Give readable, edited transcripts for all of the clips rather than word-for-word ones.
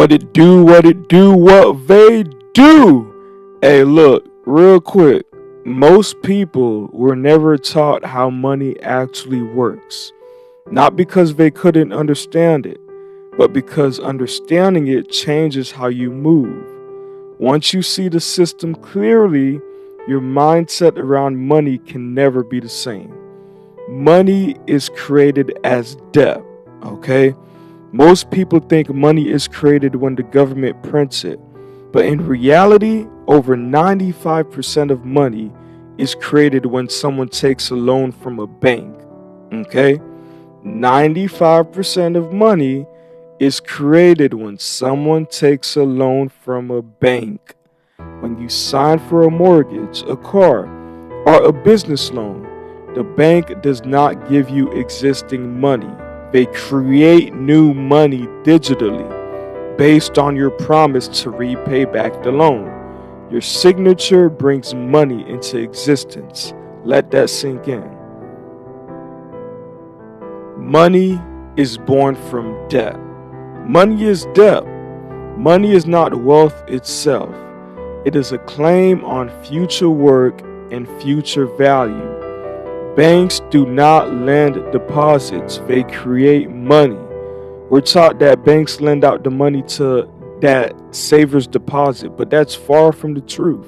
What it do, what they do. Hey, look, real quick. Most people were never taught how money actually works. Not because they couldn't understand it, but because understanding it changes how you move. Once you see the system clearly, your mindset around money can never be the same. Money is created as debt, okay? Most people think money is created when the government prints it, but in reality, over 95% of money is created when someone takes a loan from a bank. Okay? 95% of money is created when someone takes a loan from a bank. When you sign for a mortgage, a car, or a business loan, the bank does not give you existing money. They create new money digitally based on your promise to repay back the loan. Your signature brings money into existence. Let that sink in. Money is born from debt. Money is debt. Money is not wealth itself. It is a claim on future work and future value. Banks do not lend deposits, they create money. We're taught that banks lend out the money to that savers deposit, but that's far from the truth.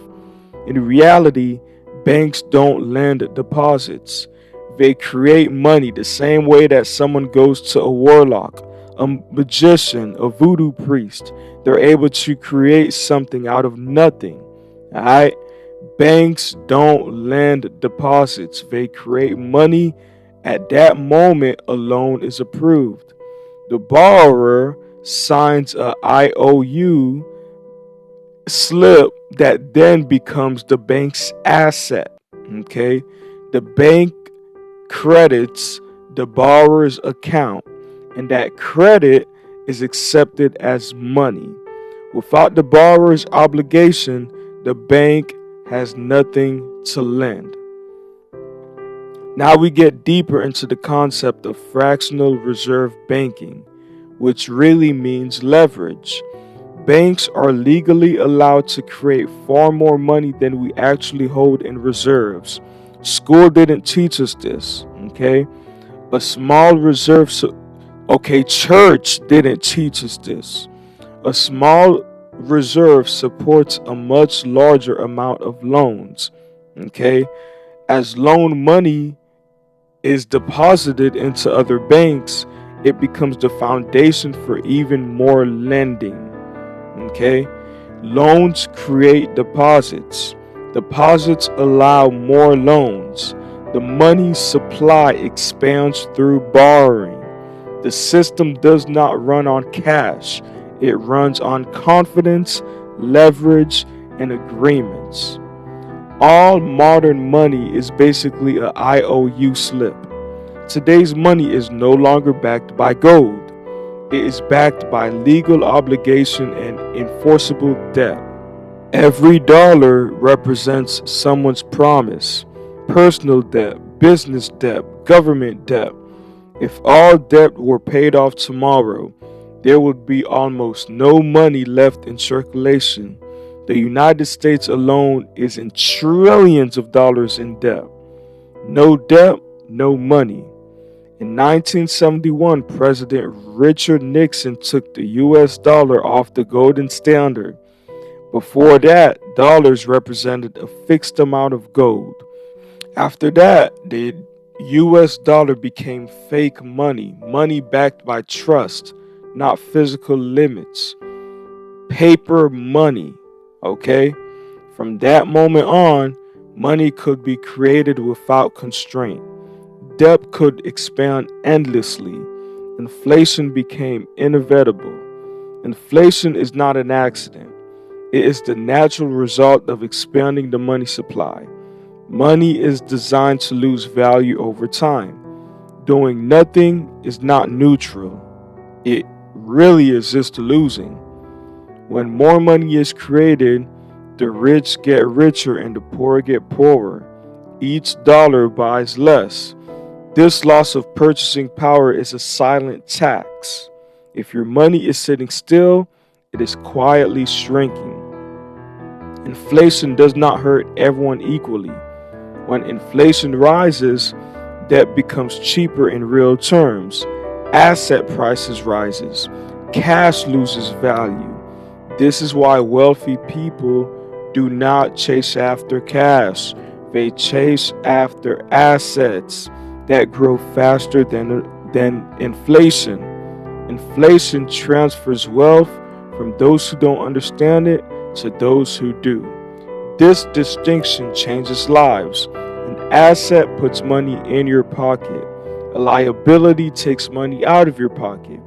In reality, banks don't lend deposits. They create money the same way that someone goes to a warlock, a magician, a voodoo priest. They're able to create something out of nothing. Alright? Banks don't lend deposits. They create money. At that moment, a loan is approved. The borrower signs a IOU slip that then becomes the bank's asset. Okay? The bank credits the borrower's account, and that credit is accepted as money. Without the borrower's obligation, the bank has nothing to lend. Now we get deeper into the concept of fractional reserve banking, which really means leverage. Banks are legally allowed to create far more money than we actually hold in reserves. School didn't teach us this, okay? A small reserve, church didn't teach us this. A small reserve supports a much larger amount of loans, okay? As loan money is deposited into other banks, it becomes the foundation for even more lending, okay? Loans create deposits. Deposits allow more loans. The money supply expands through borrowing. The system does not run on cash. It runs on confidence, leverage, and agreements. All modern money is basically an IOU slip. Today's money is no longer backed by gold. It is backed by legal obligation and enforceable debt. Every dollar represents someone's promise, personal debt, business debt, government debt. If all debt were paid off tomorrow, there would be almost no money left in circulation. The United States alone is in trillions of dollars in debt. No debt, no money. In 1971, President Richard Nixon took the US dollar off the golden standard. Before that, dollars represented a fixed amount of gold. After that, the US dollar became fake money, money backed by trust, not physical limits. Paper money, okay? From that moment on, money could be created without constraint. Debt could expand endlessly. Inflation became inevitable. Inflation is not an accident. It is the natural result of expanding the money supply. Money is designed to lose value over time. Doing nothing is not neutral. It really is just losing. When more money is created, the rich get richer and the poor get poorer. Each dollar buys less. This loss of purchasing power is a silent tax. If your money is sitting still, it is quietly shrinking. Inflation does not hurt everyone equally. When inflation rises, debt becomes cheaper in real terms. Asset prices rises. Cash loses value. This is why wealthy people do not chase after cash. They chase after assets that grow faster than inflation. Inflation transfers wealth from those who don't understand it to those who do. This distinction changes lives. An asset puts money in your pocket. A liability takes money out of your pocket.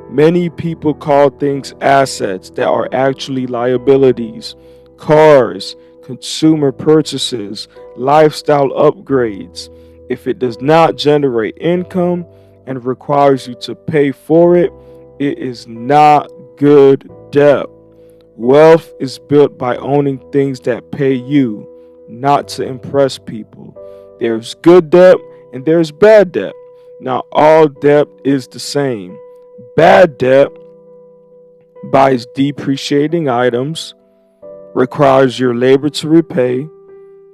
Many people call things assets that are actually liabilities. Cars, consumer purchases, lifestyle upgrades. If it does not generate income and requires you to pay for it, it is not good debt. Wealth is built by owning things that pay you, not to impress people. There's good debt and there's bad debt. Not all debt is the same. Bad debt buys depreciating items, requires your labor to repay,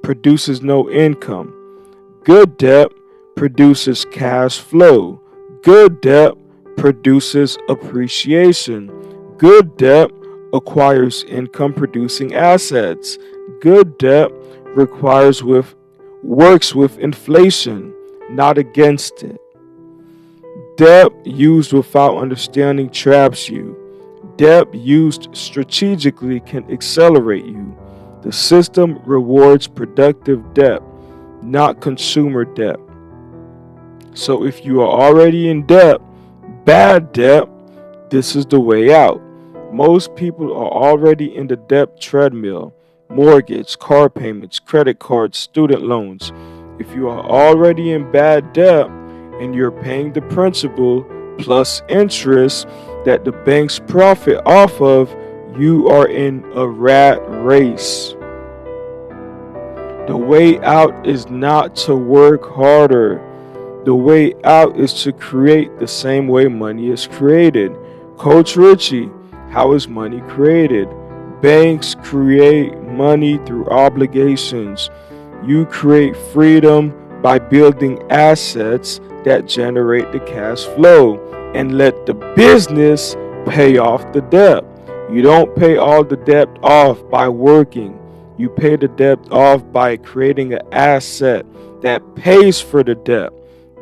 produces no income. Good debt produces cash flow. Good debt produces appreciation. Good debt acquires income producing assets. Good debt works with inflation, not against it. Debt used without understanding traps you. Debt used strategically can accelerate you. The system rewards productive debt, not consumer debt. So if you are already in debt, bad debt, this is the way out. Most people are already in the debt treadmill: mortgage, car payments, credit cards, student loans. If you are already in bad debt and you're paying the principal plus interest that the banks profit off of, you are in a rat race. The way out is not to work harder. The way out is to create the same way money is created. Coach Richie, how is money created? Banks create money through obligations. You create freedom by building assets that generate the cash flow and let the business pay off the debt. You don't pay all the debt off by working. You pay the debt off by creating an asset that pays for the debt,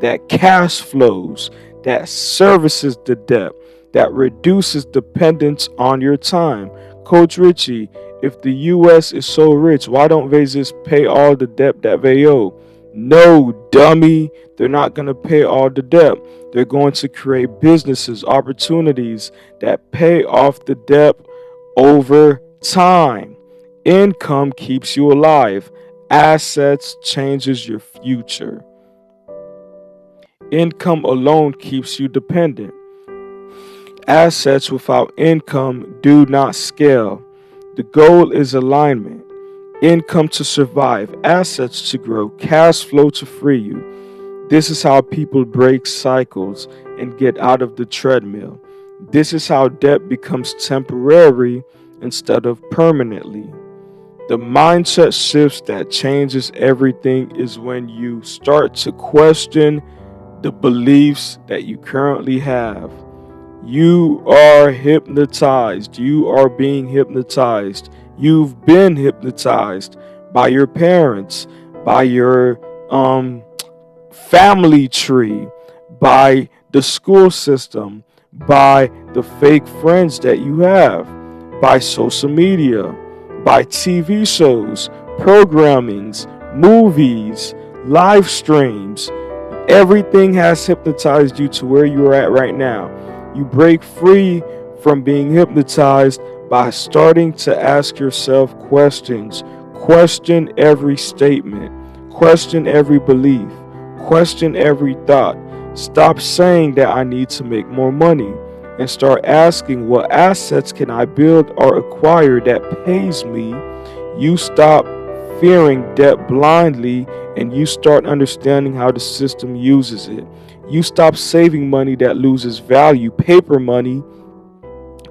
that cash flows, that services the debt, that reduces dependence on your time. Coach Richie, if the U.S. is so rich, why don't they just pay all the debt that they owe? No, dummy. They're not going to pay all the debt. They're going to create businesses, opportunities that pay off the debt over time. Income keeps you alive. Assets changes your future. Income alone keeps you dependent. Assets without income do not scale. The goal is alignment. Income to survive, assets to grow, cash flow to free you. This is how people break cycles and get out of the treadmill. This is how debt becomes temporary instead of permanently. The mindset shifts that changes everything is when you start to question the beliefs that you currently have. You are hypnotized. You are being hypnotized. You've been hypnotized by your parents, by your family tree, by the school system, by the fake friends that you have, by social media, by TV shows, programmings, movies, live streams. Everything has hypnotized you to where you are at right now. You break free from being hypnotized by starting to ask yourself questions. Question every statement. Question every belief. Question every thought. Stop saying that I need to make more money and start asking, what assets can I build or acquire that pays me? You stop fearing debt blindly and you start understanding how the system uses it. You stop saving money that loses value, paper money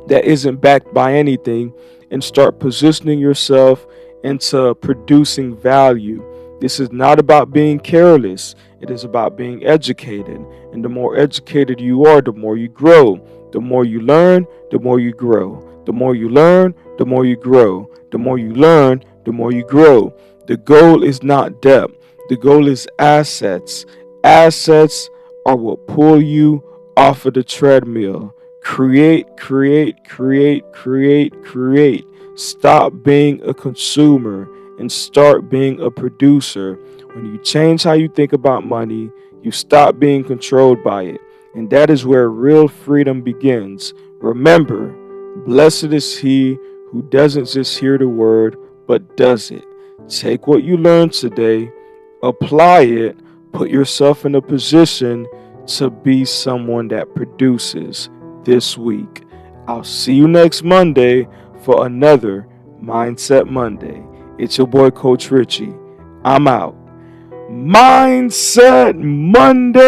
that isn't backed by anything and start positioning yourself into producing value. This is not about being careless. It is about being educated. And the more educated you are, the more you grow. The more you learn, the more you grow. The more you learn, the more you grow. The more you learn, the more you grow. The goal is not depth. The goal is assets. Assets are what pull you off of the treadmill. Create, create, create, create, create. Stop being a consumer and start being a producer. When you change how you think about money, you stop being controlled by it. And that is where real freedom begins. Remember, blessed is he who doesn't just hear the word, but does it. Take what you learned today, apply it, put yourself in a position to be someone that produces this week. I'll see you next Monday for another Mindset Monday. It's your boy, Coach Richie. I'm out. Mindset Monday!